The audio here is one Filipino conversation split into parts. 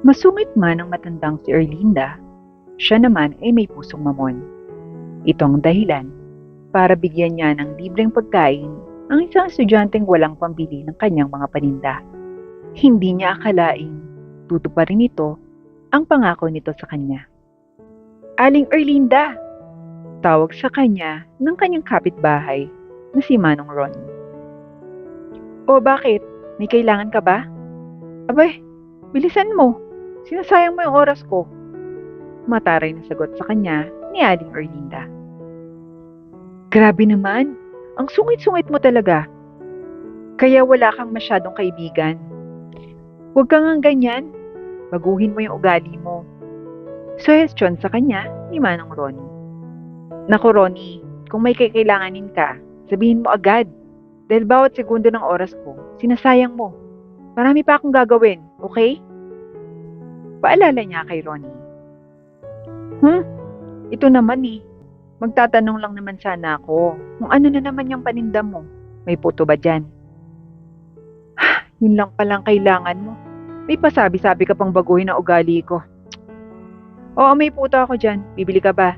Masungit man ang matandang si Erlinda, siya naman ay may pusong mamon. Ito ang dahilan para bigyan niya ng libreng pagkain ang isang estudyanteng walang pambili ng kanyang mga paninda. Hindi niya akalaing tutuparin nito ang pangako nito sa kanya. Aling Erlinda! Tawag sa kanya ng kanyang kapitbahay na si Manong Ron. O bakit? May kailangan ka ba? Abay, bilisan mo. Sinasayang mo yung oras ko. Mataray na sagot sa kanya ni Aling Erlinda. Grabe naman, ang sungit-sungit mo talaga. Kaya wala kang masyadong kaibigan. Huwag kang ang ganyan. Baguhin mo yung ugali mo. Suhestyon sa kanya ni Manong Ronnie. Naku Ronnie, kung may kailanganin ka, sabihin mo agad. Dahil bawat segundo ng oras ko, sinasayang mo. Marami pa akong gagawin, okay? Paalala niya kay Ronnie. Ito naman eh. Magtatanong lang naman sana ako kung ano na naman yung paninda mo. May puto ba dyan? Yun lang palang kailangan mo. May pasabi-sabi ka pang baguhin ang ugali ko. Oo, may puto ako dyan. Bibili ka ba?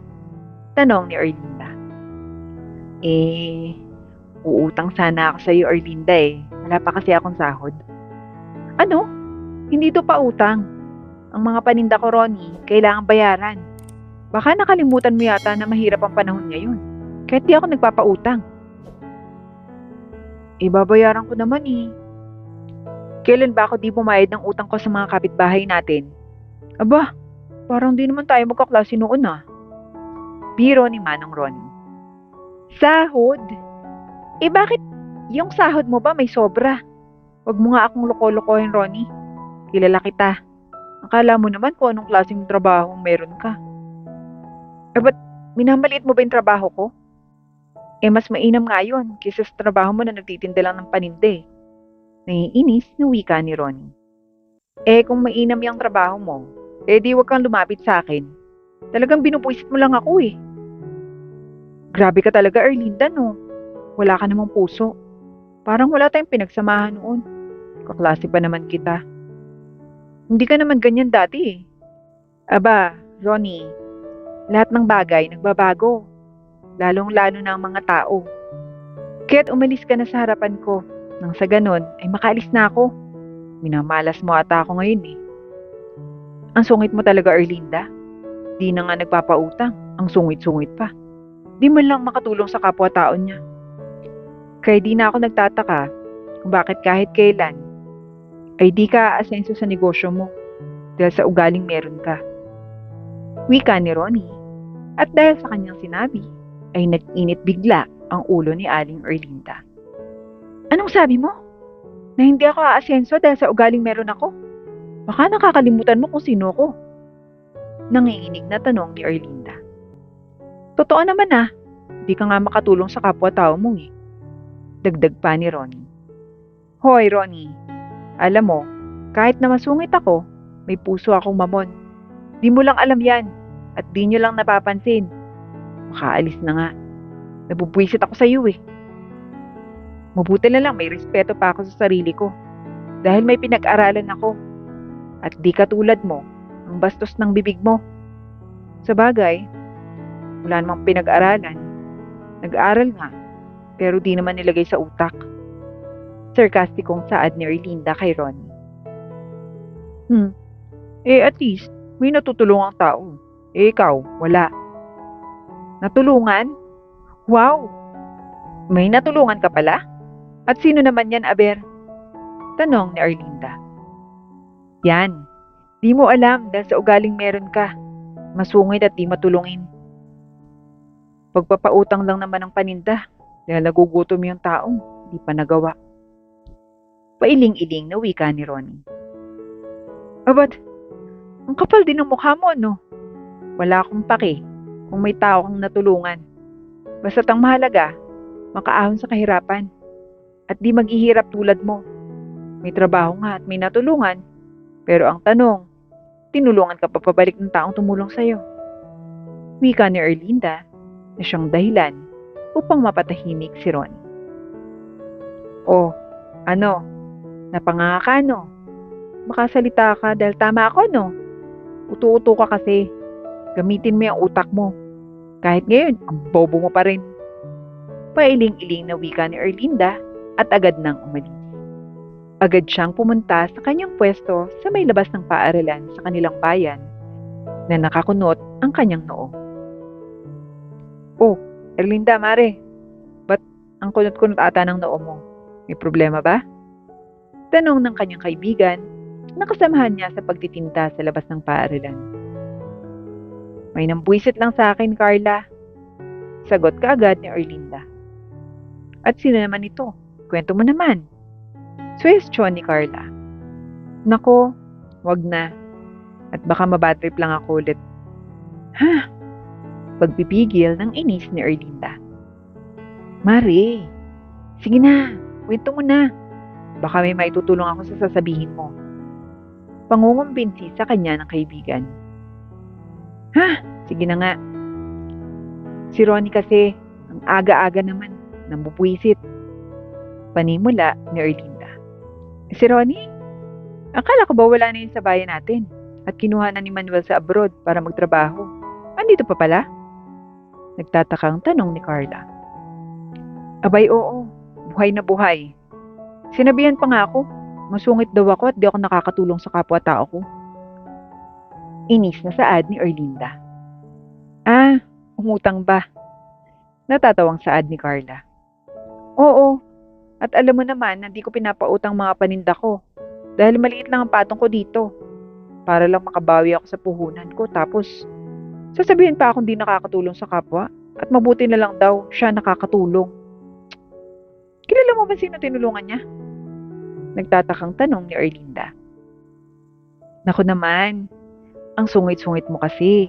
Tanong ni Erlinda. Uutang sana ako sa iyo, Erlinda eh. Wala pa kasi akong sahod. Ano? Hindi to pa utang. Ang mga paninda ko, Ronnie, kailangan bayaran. Baka nakalimutan mo yata na mahirap ang panahon ngayon. Kahit di ako nagpapautang. Babayaran ko naman eh. Kailan ba ako di bumayad ng utang ko sa mga kapitbahay natin? Aba, parang di naman tayo magkaklase noon ah. Biro ni Manong Ronnie. Sahod? Bakit yung sahod mo ba may sobra? Huwag mo nga akong loko-lokohin, Ronnie. Kilala kita. Akala mo naman kung anong klaseng trabaho meron ka. Ba't minamaliit mo ba yung trabaho ko? Mas mainam nga yun kaysa sa trabaho mo na nagtitinda lang ng paninda eh. Naiinis na wika ni Ronnie. Kung mainam yung trabaho mo, di wag kang lumapit sa akin. Talagang binupuisit mo lang ako eh. Grabe ka talaga, Erlinda, no? Wala ka namang puso. Parang wala tayong pinagsamahan noon. Kaklase pa naman kita. Hindi ka naman ganyan dati eh. Aba, Ronnie, lahat ng bagay nagbabago. Lalong-lalo na ang mga tao. Kaya't umalis ka na sa harapan ko. Nang sa ganon ay makaalis na ako. Minamalas mo ata ako ngayon eh. Ang sungit mo talaga, Erlinda. Di na nga nagpapautang. Ang sungit-sungit pa. Di man lang makatulong sa kapwa-tao niya. Kaya di na ako nagtataka kung bakit kahit kailan ay di ka aasenso sa negosyo mo dahil sa ugaling meron ka. Wika ni Ronnie. At dahil sa kanyang sinabi, ay nag-init bigla ang ulo ni Aling Erlinda. Anong sabi mo? Na hindi ako aasenso dahil sa ugaling meron ako? Baka nakakalimutan mo kung sino ko. Nanginginig na tanong ni Erlinda. Totoo naman ah, di ka nga makatulong sa kapwa-tao mo eh. Dagdag pa ni Ronnie. Hoy Ronnie, alam mo, kahit na masungit ako, may puso akong mamon. Di mo lang alam yan at di nyo lang napapansin. Makaalis na nga. Nabubwisit ako sa iyo eh. Mabuti na lang may respeto pa ako sa sarili ko dahil may pinag-aralan ako at di katulad mo ang bastos ng bibig mo. Sa bagay, wala namang pinag-aralan. Nag-aral nga pero di naman nilagay sa utak. Sarkastikong saad ni Erlinda kay Ronnie. At least may natutulungang tao. Ikaw, wala. Natulungan? Wow! May natulungan ka pala? At sino naman yan, Aber? Tanong ni Erlinda. Yan. Di mo alam dahil sa ugaling meron ka. Masungit at di matulungin. Pagpapautang lang naman ng paninda dahil nagugutom yung taong di pa nagawa. Pailing-iling na wika ni Ronnie. Ba't? Ang kapal din ng mukha mo, no? Wala akong pake kung may tao kang natulungan. Basta't ang mahalaga, makaahon sa kahirapan. At di maghihirap tulad mo. May trabaho nga at may natulungan. Pero ang tanong, tinulungan ka pa pabalik ng taong tumulong sa'yo. Wika ni Erlinda na siyang dahilan upang mapatahimik si Ronnie. Napanganga ka no? makasalita ka dahil tama ako, no? Utu-uto ka kasi. Gamitin mo yung utak mo. Kahit ngayon, ang bobo mo pa rin. Pailing-iling na wika ni Erlinda at agad nang umalis. Agad siyang pumunta sa kanyang pwesto sa may labas ng paaralan sa kanilang bayan na nakakunot ang kanyang noo. Oh, Erlinda, mare. Ba't ang kunot-kunot ata ng noo mo? May problema ba? Tanong ng kanyang kaibigan na kasamahan niya sa pagtitinda sa labas ng paaralan. May nambwisit lang sa akin, Carla. Sagot kaagad ni Erlinda. At sino naman ito? Kwento mo naman. Suwestyon ni Carla. Nako, wag na. At baka mabatrip lang ako ulit. Ha? Pagpipigil ng inis ni Erlinda. Mare, sige na, kwento mo na. Baka may maitutulong ako sa sasabihin mo. Pangungumbinsi sa kanya ng kaibigan. Ha? Sige na nga. Si Ronnie kasi, ang aga-aga naman, nambubwisit. Panimula ni Erlinda. Si Ronnie? Akala ko ba wala na yun sa bayan natin at kinuha na ni Manuel sa abroad para magtrabaho? Andito pa pala? Nagtatakang tanong ni Carla. Abay oo, buhay na buhay. Sinabihan pa nga ako, masungit daw ako at di ako nakakatulong sa kapwa-tao ko. Inis na saad ni Erlinda. Ah, umutang ba? Natatawang saad ni Carla. Oo, at alam mo naman na di ko pinapautang mga paninda ko dahil maliit lang ang patong ko dito para lang makabawi ako sa puhunan ko tapos sasabihin pa akong di nakakatulong sa kapwa at mabuti na lang daw siya nakakatulong. Kilala mo ba sino tinulungan niya? Nagtatakang tanong ni Erlinda. Naku naman, ang sungit-sungit mo kasi.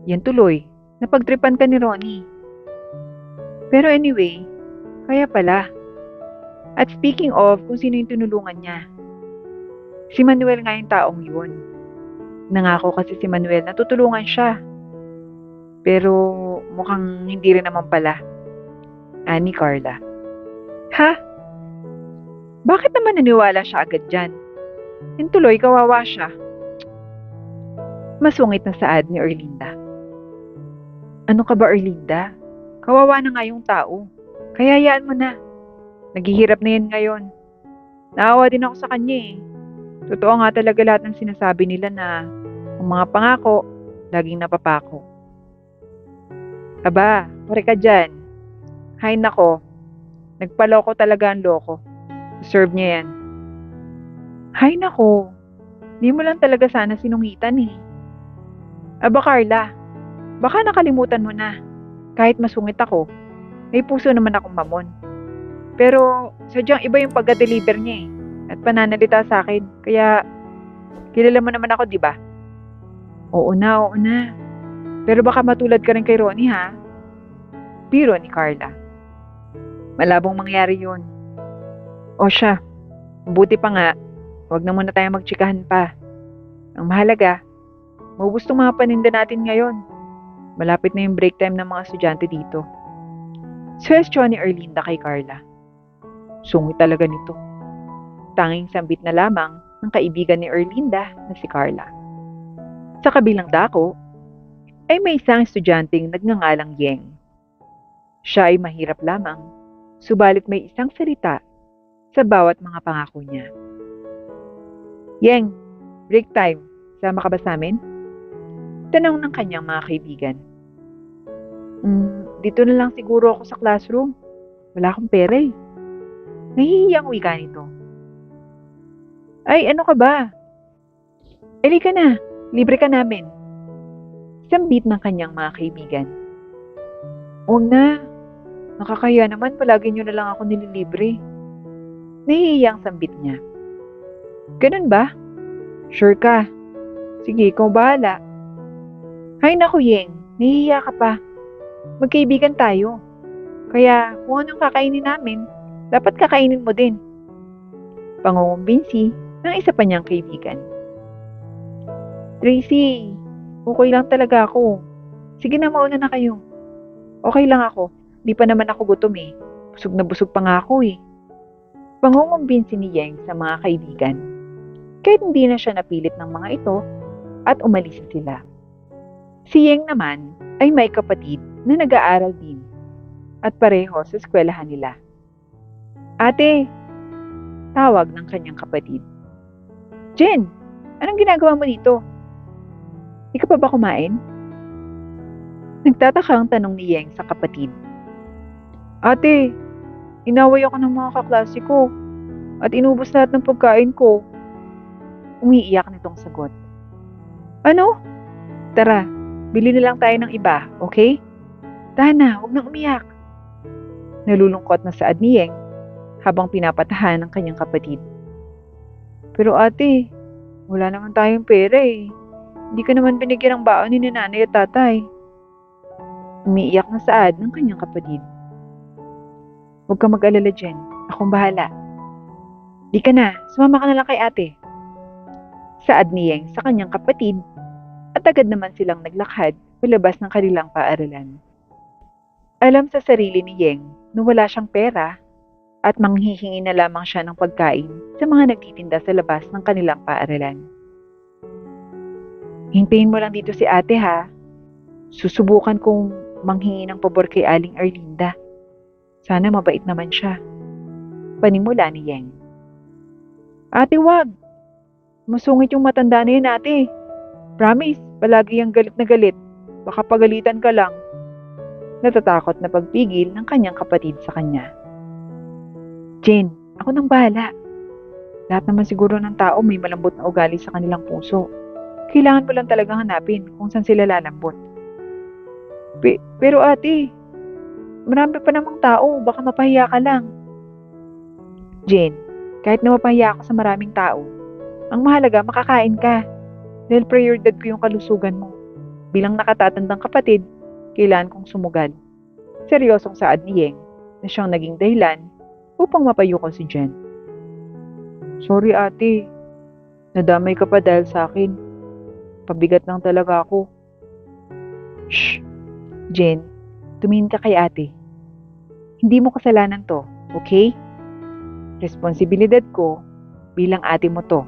Yan tuloy, napagtripan ka ni Ronnie. Pero anyway, kaya pala. At speaking of kung sino yung tinulungan niya, si Manuel nga yung taong yun. Nangako kasi si Manuel na tutulungan siya. Pero mukhang hindi rin naman pala. Ani Carla. Ha? Bakit naman naniwala siya agad dyan? Yung tuloy, kawawa siya. Masungit na saad ni Erlinda. Ano ka ba, Erlinda? Kawawa na nga yung tao. Kaya hayaan mo na. Naghihirap na yan ngayon. Naawa din ako sa kanya eh. Totoo nga talaga lahat ng sinasabi nila na ang mga pangako, laging napapako. Aba, pare ka dyan. Hay nako, nagpaloko talaga ang loko. Deserve niya yan. Hay nako, di mo lang talaga sana sinungitan eh. Aba Carla, baka nakalimutan mo na. Kahit masungit ako, may puso naman akong mamon. Pero sadyang iba yung pagka-deliver niya eh. At pananalita sa akin. Kaya kilala mo naman ako, di ba? Oo na, oo na. Pero baka matulad ka rin kay Ronnie ha? Biro ni Carla. Malabong mangyari yun. O siya, mabuti pa nga. Huwag na muna tayong magtsikahan pa. Ang mahalaga, maubos tong mga paninda natin ngayon. Malapit na yung break time ng mga estudyante dito. Suwestyon ni Erlinda kay Carla. Sungit talaga nito. Tanging sambit na lamang ng kaibigan ni Erlinda na si Carla. Sa kabilang dako, ay may isang estudyanteng nagngangalang Yeng. Siya ay mahirap lamang, subalit may isang salita sa bawat mga pangako niya. Yeng, break time. Sama ka ba sa amin? Tanong ng kanyang mga kaibigan. Dito na lang siguro ako sa classroom. Wala akong pera eh. Nahihiyang wika nito. Ay, ano ka ba? Halika na, libre ka namin. Sambit ng kanyang mga kaibigan. Huwag na, nakakaya naman palagi nyo na lang ako nililibre. Nahihiyang sambit niya. Ganun ba? Sure ka? Sige, ikaw bahala. Hay naku Yeng, nahihiya ka pa. Magkaibigan tayo. Kaya kung anong kakainin namin, dapat kakainin mo din. Pangungumbinsi ng isa pa niyang kaibigan. Tracy, okay lang talaga ako. Sige na, mauna na kayo. Okay lang ako. Di pa naman ako gutom eh. Busog na busog pa nga ako eh. Pangungumbinsi ni Yeng sa mga kaibigan. kahit hindi na siya napilit ng mga ito at umalis sila. Si Yeng naman ay may kapatid na nag-aaral din at pareho sa eskwelahan nila. Ate, tawag ng kanyang kapatid. Jen, anong ginagawa mo dito? Di ka pa ba kumain? Nagtataka ang tanong ni Yeng sa kapatid. Ate, inaway ako ng mga kaklase ko at inubos lahat ng pagkain ko. Umiiyak nitong sagot. Ano? Tara, bili na lang tayo ng iba, okay? Tahan na, huwag nang umiyak. Nalulungkot na saad ni Yeng habang pinapatahan ng kanyang kapatid. Pero ate, wala naman tayong pera eh. Hindi ka naman binigyan ng baon ni nanay at tatay. Umiiyak na saad ng kanyang kapatid. Huwag ka mag-alala dyan, akong bahala. Di ka na, sumama ka na lang kay ate. Saad ni Yeng sa kanyang kapatid at agad naman silang naglakad palabas ng kanilang paaralan. Alam sa sarili ni Yeng na wala siyang pera at manghihingi na lamang siya ng pagkain sa mga nagtitinda sa labas ng kanilang paaralan. Hintayin mo lang dito si ate ha. Susubukan kong manghingi ng pabor kay Aling Erlinda. Sana mabait naman siya. Panimula ni Yeng. Ate wag! Masungit yung matanda na yun ate. Promise, palagi yung galit na galit. Baka pagalitan ka lang. Natatakot na pagpigil ng kanyang kapatid sa kanya. Jen, ako nang bahala. Lahat naman siguro ng tao may malambot na ugali sa kanilang puso. Kailangan mo lang talagang hanapin kung saan sila lalambot. Pero ate, marami pa namang tao, baka mapahiya ka lang. Jen, kahit na mapahiya ako sa maraming tao, ang mahalaga makakain ka. Dahil prioridad ko yung kalusugan mo. Bilang nakatatandang kapatid, kailangan kong sumugad. Seryosong saad ni Yeng na siyang naging dahilan upang mapayuko si Jen. Sorry ate, nadamay ka pa dahil sa akin. Pabigat lang talaga ako. Shh! Jen, tumingin ka kay ate. Hindi mo kasalanan to, okay? Responsibilidad ko bilang ate mo to.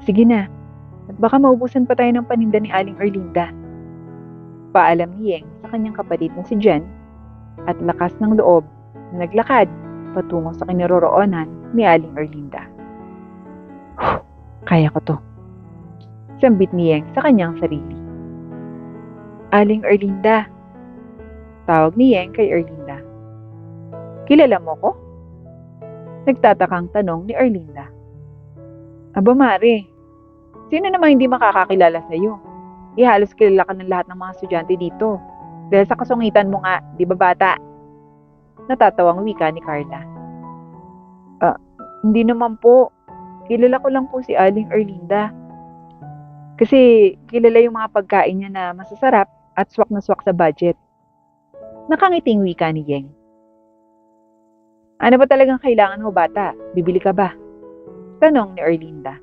Sige na, at baka maubusan pa tayo ng paninda ni Aling Erlinda. Paalam ni Yeng sa kanyang kapatid na si Jen at lakas ng loob na naglakad patungo sa kinaroroonan ni Aling Erlinda. Kaya ko to. Sambit ni Yeng sa kanyang sarili. Aling Erlinda. Tawag ni Yeng kay Erlinda. Kilala mo ko? Nagtatakang tanong ni Erlinda. Aba Mare, sino namang hindi makakakilala sa iyo? Halos kilala ka ng lahat ng mga estudyante dito. Dahil sa kasungitan mo nga, di ba bata? Natatawang wika ni Carla. Hindi naman po. Kilala ko lang po si Aling Erlinda. Kasi kilala yung mga pagkain niya na masasarap at swak na swak sa budget. Nakangiting wika ni Yeng. Ano ba talagang kailangan mo bata? Bibili ka ba? Tanong ni Erlinda.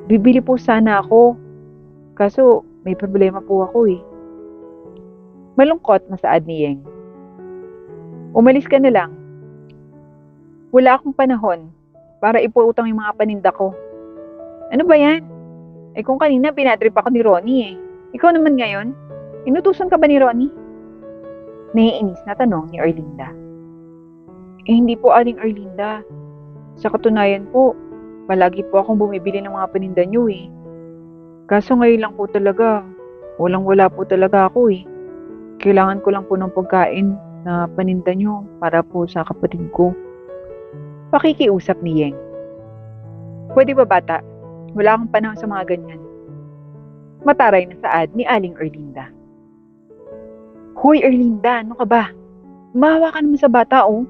Bibili po sana ako. Kaso may problema po ako eh. Malungkot na saad ni Yeng. Umalis ka na lang. Wala akong panahon para ipuutang yung mga paninda ko. Ano ba yan? Eh kung kanina pinatrip ako ni Ronnie eh. Ikaw naman ngayon? Inutusan ka ba ni Ronnie? Naiinis na tanong ni Erlinda. Eh hindi po Aling Erlinda. Sa katunayan po, palagi po akong bumibili ng mga paninda niyo eh. Kaso ngayon lang po talaga, walang-wala po talaga ako eh. Kailangan ko lang po ng pagkain na paninda niyo para po sa kapatid ko. Pakikiusap ni Yeng. Pwede ba bata? Wala akong panahon sa mga ganyan. Mataray na saad ni Aling Erlinda. Hoy Erlinda, ano ka ba? Maawa ka naman sa bata oh.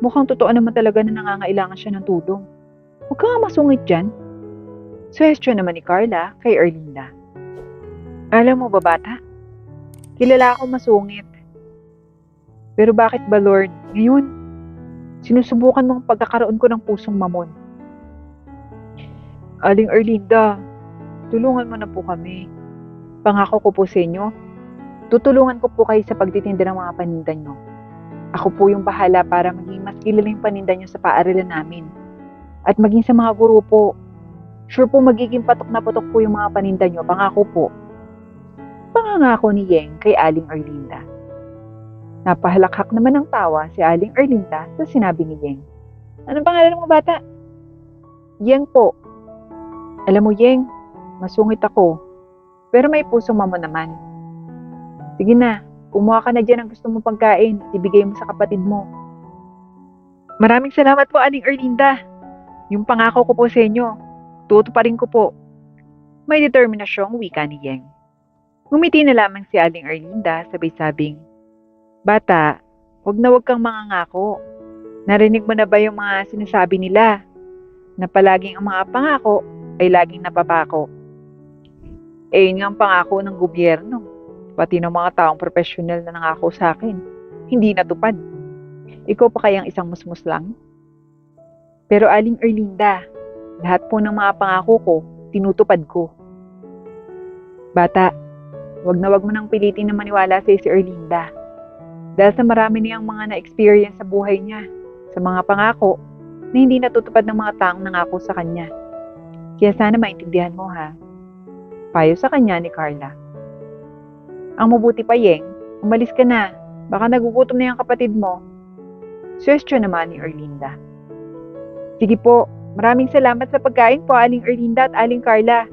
Mukhang totoo naman talaga na nangangailangan siya ng tulong. Huwag ka nga masungit dyan. Suwestyon naman ni Carla kay Erlinda. Alam mo ba bata? Kilala ako masungit. Pero bakit ba Lord, ngayon, sinusubukan mong pagkakaroon ko ng pusong mamon? Aling Erlinda, tulungan mo na po kami. Pangako ko po sa inyo, tutulungan ko po kayo sa pagtitinda ng mga paninda nyo. Ako po yung bahala para maging mas kilala yung paninda nyo sa paaralan namin. At maging sa mga guro po. Sure po magiging patok na patok po yung mga paninda nyo, pangako po. Pangangako ni Yeng kay Aling Erlinda. Napahalakhak naman ng tawa si Aling Erlinda sa sinabi ni Yeng. Anong pangalan mo bata? Yeng po. Alam mo Yeng, masungit ako. Pero may pusong mamo naman. Sige na, kumuha ka na dyan ang gusto mong pagkain at ibigay mo sa kapatid mo. Maraming salamat po Aling Erlinda. Yung pangako ko po sa inyo, tutuparin ko po. May determinasyong wika ni Yeng. Ngumiti na lamang si Aling Erlinda sabay-sabing, Bata, wag kang mangangako. Narinig mo na ba yung mga sinasabi nila? Na palaging ang mga pangako ay laging napapako. Yun nga ang pangako ng gobyerno. Pati ng mga taong profesional na nangako sa akin. Hindi natupad. Ikaw pa kayang isang musmus lang? Pero Aling Erlinda, lahat po ng mga pangako ko, tinutupad ko. Bata, wag mo nang pilitin na maniwala sa si Erlinda. Dahil sa marami niyang mga na-experience sa buhay niya, sa mga pangako na hindi natutupad ng mga taong nangako sa kanya. Kaya sana maintindihan mo ha. Payo sa kanya ni Carla. Ang mabuti pa Yeng, umalis ka na. Baka nagugutom na yung kapatid mo. Suwestyon naman ni Erlinda. Sige po, maraming salamat sa pagkain po Aling Erlinda at Aling Carla.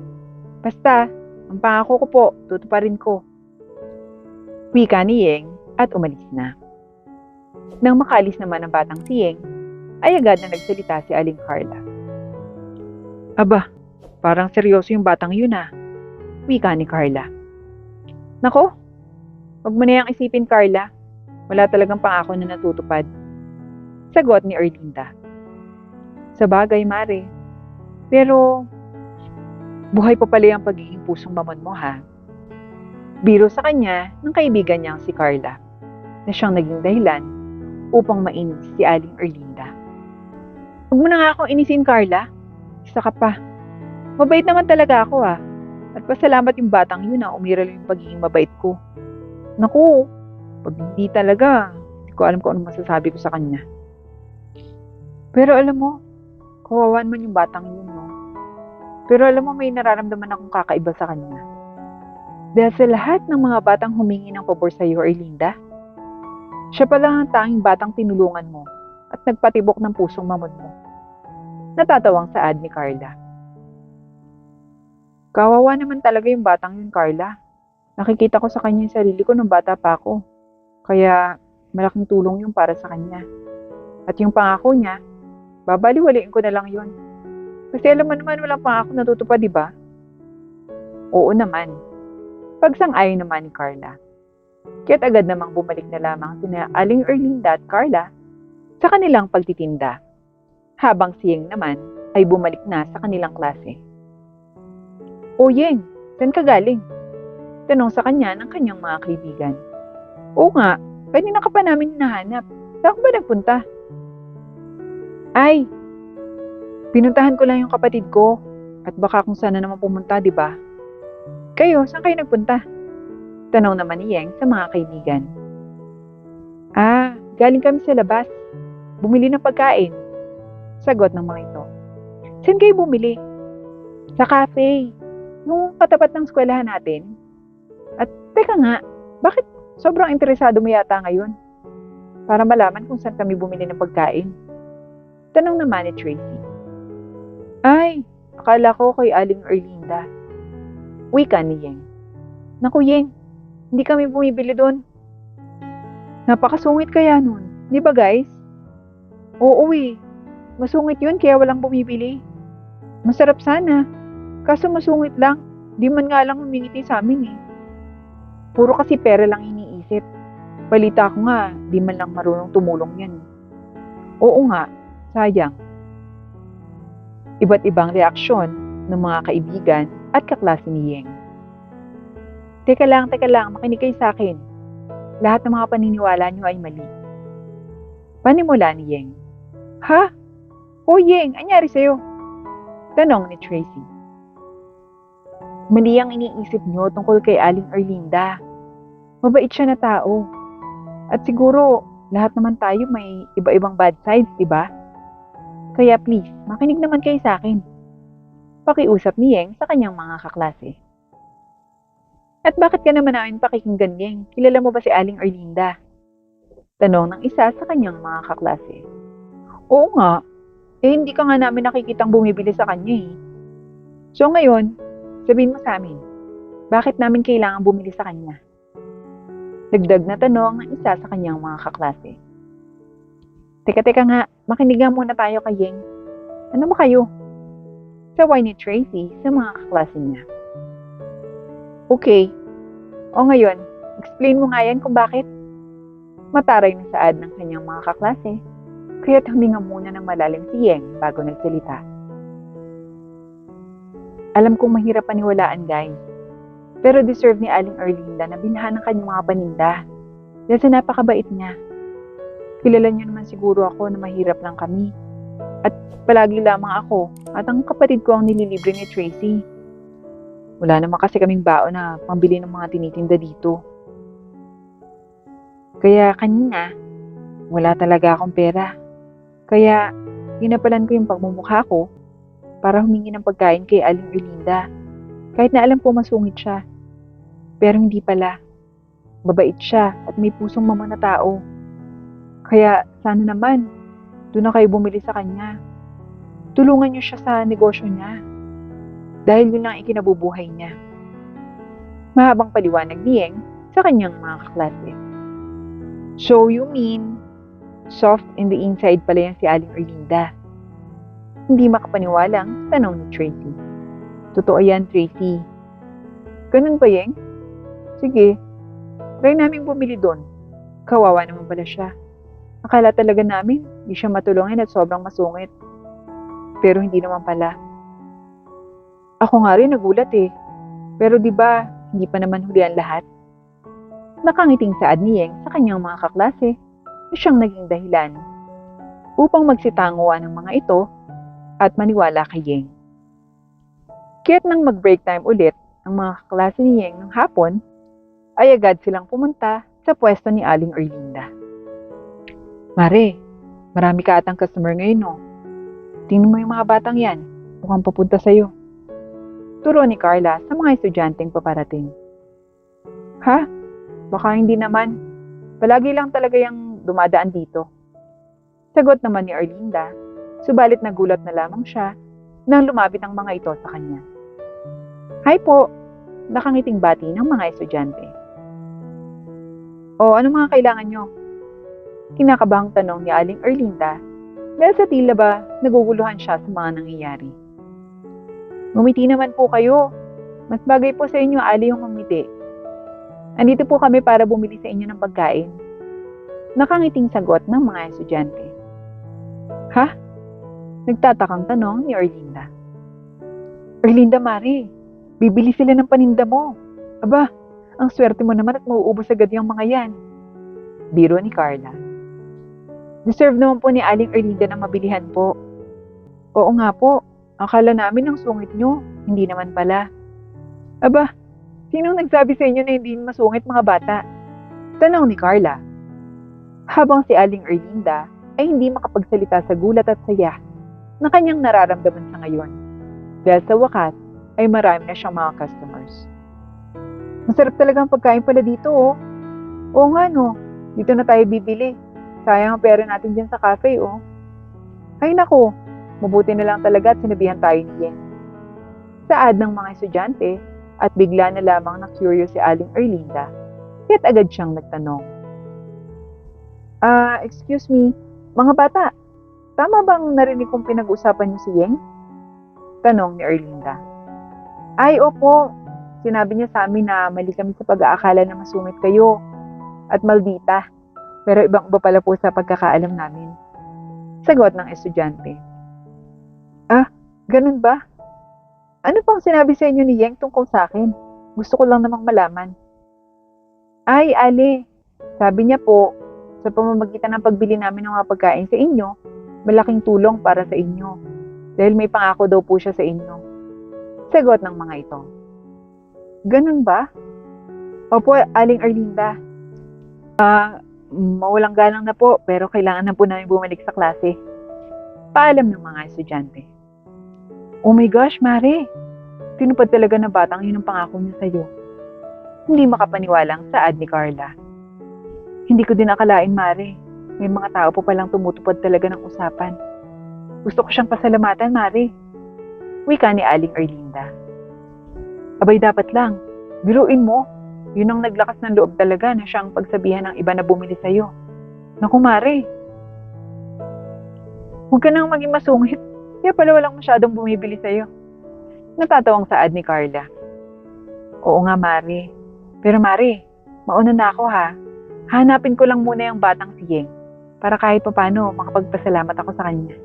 Basta, ang pangako ko po, tutuparin ko. Wika ni Yeng at umalis na. Nang makaalis naman ang batang si Yeng, ay agad na nagsalita si Aling Carla. Aba, parang seryoso yung batang yun ah. Wika ni Carla. Nako, wag mo na yang isipin Carla. Wala talagang pangako na natutupad. Sagot ni Erlinda. Sa bagay, Mare. Pero, buhay pa pala yung pagiging pusong mamon mo ha. Biro sa kanya ng kaibigan niyang si Carla na siyang naging dahilan upang mainis si Aling Erlinda. Huwag mo na nga akong inisin, Carla. Isa ka pa. Mabait naman talaga ako ah. At pasalamat yung batang yun na umiral yung pagiging mabait ko. Naku, pag hindi talaga, hindi ko alam kung ano masasabi ko sa kanya. Pero alam mo, kawawan man yung batang yun, no? Pero alam mo, may nararamdaman akong kakaiba sa kanya. Dahil sa lahat ng mga batang humingi ng pabor sa iyo, Erlinda, siya pala ang tanging batang tinulungan mo at nagpatibok ng pusong mamon mo. Natatawang saad ni Carla. Kawawa naman talaga yung batang yun, Carla. Nakikita ko sa kanya yung sarili ko nung bata pa ako. Kaya malaking tulong yung para sa kanya. At yung pangako niya, babaliwaliin ko na lang yun. Kasi alam mo naman walang pangako natutupad, di ba? Oo naman. Pagsang-ayon naman ni Carla. Kaya't agad namang bumalik na lamang sina Aling Erlinda at Carla sa kanilang pagtitinda. Habang si Yeng naman ay bumalik na sa kanilang klase. O Yeng, saan ka galing? Tanong sa kanya ng kanyang mga kaibigan. Oo nga, kanina ka pa namin hinahanap. Saan ka ba nagpunta? Ay, pinuntahan ko lang yung kapatid ko at baka kung sana naman pumunta, di ba? Kayo, saan kayo nagpunta? Tanong naman ni Yeng sa mga kaibigan. Ah, galing kami sa labas. Bumili ng pagkain. Sagot ng mga ito. Saan kayo bumili? Sa cafe. Yung katapat ng eskwelahan natin. At teka nga, bakit sobrang interesado mo yata ngayon? Para malaman kung saan kami bumili ng pagkain. Tanong naman ni Tracy. Ay, akala ko kay Aling Erlinda. Wika ni Yeng. Naku Yeng, hindi kami bumibili doon. Napakasungit kaya nun, di ba guys? Oo eh, masungit yun kaya walang bumibili. Masarap sana, kaso masungit lang, di man nga lang humingiti sa amin eh. Puro kasi pera lang iniisip. Balita ko nga, di man lang marunong tumulong yan. Oo nga, sayang. Iba't ibang reaksyon ng mga kaibigan at kaklase ni Yeng. Teka lang, makinig kayo sa akin. Lahat ng mga paniniwala niyo ay mali. Panimula ni Yeng. Ha? O Yeng, anyari sa'yo? Tanong ni Tracy. Mali ang iniisip niyo tungkol kay Aling Erlinda. Mabait siya na tao. At siguro, lahat naman tayo may iba-ibang bad sides, di ba? Kaya please, makinig naman kayo sa akin. Pakiusap ni Yeng sa kanyang mga kaklase. At bakit ka naman namin pakikinggan, Yeng? Kilala mo ba si Aling Erlinda? Tanong ng isa sa kanyang mga kaklase. Oo nga, hindi ka nga namin nakikitang bumibili sa kanya eh. So ngayon, sabihin mo sa amin, bakit namin kailangan bumili sa kanya? Dagdag na tanong ng isa sa kanyang mga kaklase. Teka nga, makinig nga muna tayo kay Yeng. Ano ba kayo? Saway ni Tracy sa mga kaklase niya. Okay. O ngayon, explain mo nga yan kung bakit. Mataray na saad ng kanyang mga kaklase, kaya't huminga muna ng malalim si Yeng bago nagsalita. Alam kong mahirap paniwalaan, guys. Pero deserve ni Aling Erlinda na bilhan ng kanyang mga paninda. Dahil sa napakabait niya. Kilala niyo naman siguro ako na mahirap lang kami. At palagi lamang ako at ang kapatid ko ang nililibre ni Tracy. Wala naman kasi kaming baon na pambili ng mga tinitinda dito. Kaya kanina, wala talaga akong pera. Kaya hinapalan ko yung pagmumukha ko para humingi ng pagkain kay Aling Erlinda. Kahit na alam ko masungit siya. Pero hindi pala. Mabait siya at may pusong mama na tao. Kaya sana naman, doon na kayo bumili sa kanya. Tulungan niyo siya sa negosyo niya. Dahil yun lang ikinabubuhay niya. Mahabang paliwanag ni Yeng sa kanyang mga kaklase. So you mean, soft in the inside pala yan si Aling Erlinda? Hindi makapaniwalang tanong ni Tracy. Totoo yan, Tracy. Ganun ba, Yeng? Sige, try namin bumili doon. Kawawa naman pala siya. Akala talaga namin, di siya matulungin at sobrang masungit. Pero hindi naman pala. Ako nga rin nagulat eh. Pero di ba hindi pa naman huli ang lahat? Nakangiting saad ni Yeng sa kanyang mga kaklase na siyang naging dahilan upang magsitanguan ng mga ito at maniwala kay Yeng. Kaya't nang mag-break time ulit ang mga kaklase ni Yeng ng hapon, ay agad silang pumunta sa pwesto ni Aling Erlinda. Mare, marami ka atang customer ngayon no? Tingnan mo yung mga batang yan, mukhang papunta sa'yo. Turo ni Carla sa mga estudyanteng paparating. Ha? Baka hindi naman. Palagi lang talaga yung dumadaan dito. Sagot naman ni Erlinda, subalit nagulat na lamang siya nang lumapit ang mga ito sa kanya. Hi po! Nakangiting bati ng mga estudyante. O, ano mga kailangan nyo? Kinakabahang tanong ni Aling Erlinda dahil sa tila ba naguguluhan siya sa mga nangyayari. Ngumiti naman po kayo. Mas bagay po sa inyo, Ali, yung ngumiti. Andito po kami para bumili sa inyo ng pagkain. Nakangiting sagot ng mga estudyante. Ha? Nagtatakang tanong ni Erlinda. Erlinda, Mari, bibili sila ng paninda mo. Aba, ang swerte mo naman at mauubos agad yung mga yan. Biro ni Carla. Deserve naman po ni Aling Erlinda na mabilihan po. Oo nga po, akala namin ang sungit nyo, hindi naman pala. Aba, sinong nagsabi sa inyo na hindi masungit mga bata? Tanong ni Carla. Habang si Aling Erlinda ay hindi makapagsalita sa gulat at saya na kanyang nararamdaman sa ngayon. Dahil sa wakas ay marami na siyang mga customers. Masarap talagang pagkain pala dito oh. Oo nga no, dito na tayo bibili. Sayang ang pera natin dyan sa cafe oh. Ay nako, mabuti na lang talaga at sinabihan tayo ni Yeng. Saad ng mga estudyante at bigla na lamang na curious si Aling Erlinda, kaya't agad siyang nagtanong. Excuse me, mga bata, tama bang narinig kong pinag-usapan niyo si Yeng? Tanong ni Erlinda. Ay, opo. Sinabi niya sa amin na mali kami sa pag-aakala na masungit kayo at maldita. Pero ibang-iba pala po sa pagkakaalam namin. Sagot ng estudyante. Ah, ganun ba? Ano pang sinabi sa inyo ni Yeng tungkol sa akin? Gusto ko lang namang malaman. Ay, Ali, sabi niya po, sa pamamagitan ng pagbili namin ng mga pagkain sa inyo, malaking tulong para sa inyo. Dahil may pangako daw po siya sa inyo. Sagot ng mga ito. Ganun ba? Opo, Aling Erlinda. Mawalang galang na po, pero kailangan na po namin bumalik sa klase. Paalam ng mga estudyante. Oh my gosh, Mare! Tinupad talaga na batang yun ang pangako niya sa'yo. Hindi makapaniwalang saad ni Carla. Hindi ko din akalain, Mare. May mga tao po palang tumutupad talaga ng usapan. Gusto ko siyang pasalamatan, Mare. Wika ni Aling Erlinda. Abay dapat lang. Biruin mo. Yun ang naglakas ng loob talaga na siyang pagsabihan ng iba na bumili sa'yo. Naku, Mare. Huwag ka nang maging masungit. Kaya pala walang masyadong bumibili sa'yo. Natatawang saad ni Carla. Oo nga, Mare. Pero Mare, mauna na ako ha. Hanapin ko lang muna yung batang si Yeng para kahit papano makapagpasalamat ako sa kanya.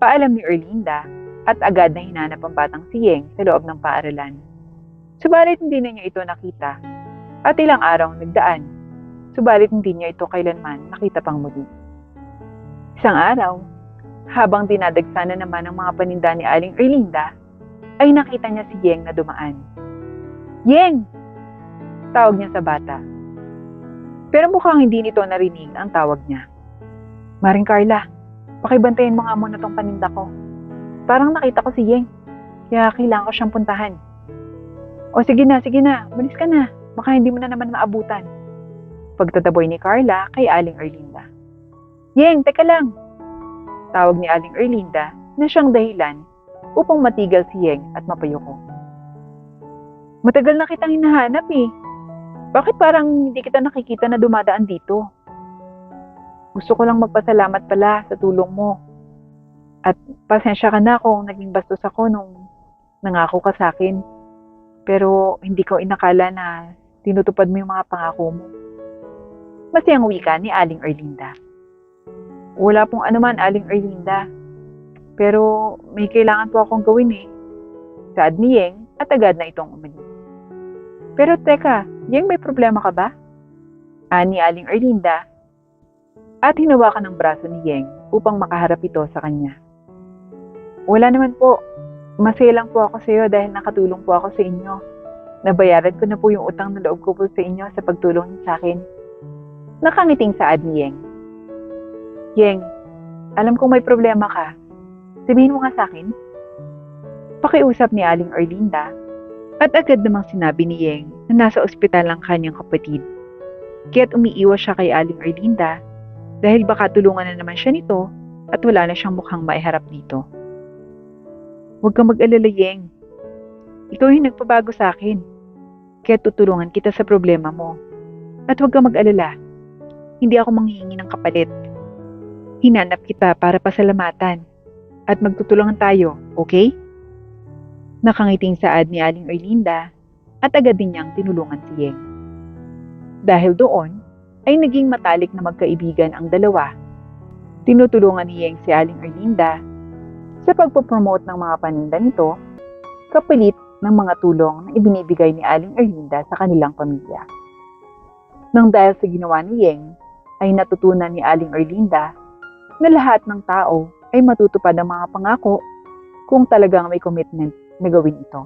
Paalam ni Erlinda at agad na hinanap ang batang si Yeng sa loob ng paaralan. Subalit hindi na niya ito nakita at ilang araw nagdaan. Subalit hindi niya ito kailanman nakita pang muli. Isang araw, habang dinadagsa na naman ang mga paninda ni Aling Erlinda, ay nakita niya si Yeng na dumaan. Yeng! Tawag niya sa bata. Pero mukhang hindi nito narinig ang tawag niya. Maring Carla, pakibantayin mo nga muna tong paninda ko. Parang nakita ko si Yeng, kaya kailangan ko siyang puntahan. O sige na, malis ka na. Baka hindi mo na naman maabutan. Pagtataboy ni Carla kay Aling Erlinda. Yeng, teka lang! Tawag ni Aling Erlinda na siyang dahilan upang matigil si Yeng at mapayuko. Matagal na kitang hinahanap eh. Bakit parang hindi kita nakikita na dumadaan dito? Gusto ko lang magpasalamat pala sa tulong mo. At pasensya ka na kung naging bastos ako nung nangako ka sa akin. Pero hindi ko inakala na tinutupad mo yung mga pangako mo. Masayang wika ni Aling Erlinda. Wala pong anuman, Aling Erlinda. Pero may kailangan po akong gawin eh. Saad ni Yeng at agad na itong umalis. Pero teka, Yeng, may problema ka ba? Ani Aling Erlinda at hinawakan ng braso ni Yeng upang makaharap ito sa kanya. Wala naman po. Masaya lang po ako sa iyo dahil nakatulong po ako sa inyo. Nabayaran ko na po yung utang na loob ko po sa inyo sa pagtulong niyo sa akin. Nakangiting saad ni Yeng. Yeng, alam kong may problema ka. Sabihin mo nga sa akin. Pakiusap ni Aling Erlinda at agad namang sinabi ni Yeng na nasa ospital ang kanyang kapatid. Kaya't umiiwas siya kay Aling Erlinda dahil baka tulungan na naman siya nito at wala na siyang mukhang maiharap dito. Huwag kang mag-alala, Yeng. Ikaw yung nagpabago sa akin. Kaya tutulungan kita sa problema mo. At huwag kang mag-alala. Hindi ako manghihingi ng kapalit. Hinanap kita para pasalamatan. At magtutulungan tayo, okay? Nakangiting saad ni Aling Erlinda at agad din niyang tinulungan si Yeng. Dahil doon, ay naging matalik na magkaibigan ang dalawa. Tinutulungan ni Yeng si Aling Erlinda sa pagpopromote ng mga paninda nito, kapalit ng mga tulong na ibinibigay ni Aling Erlinda sa kanilang pamilya. Nang dahil sa ginawa ni Yeng, ay natutunan ni Aling Erlinda na lahat ng tao ay matutupad ang mga pangako kung talagang may commitment na gawin ito.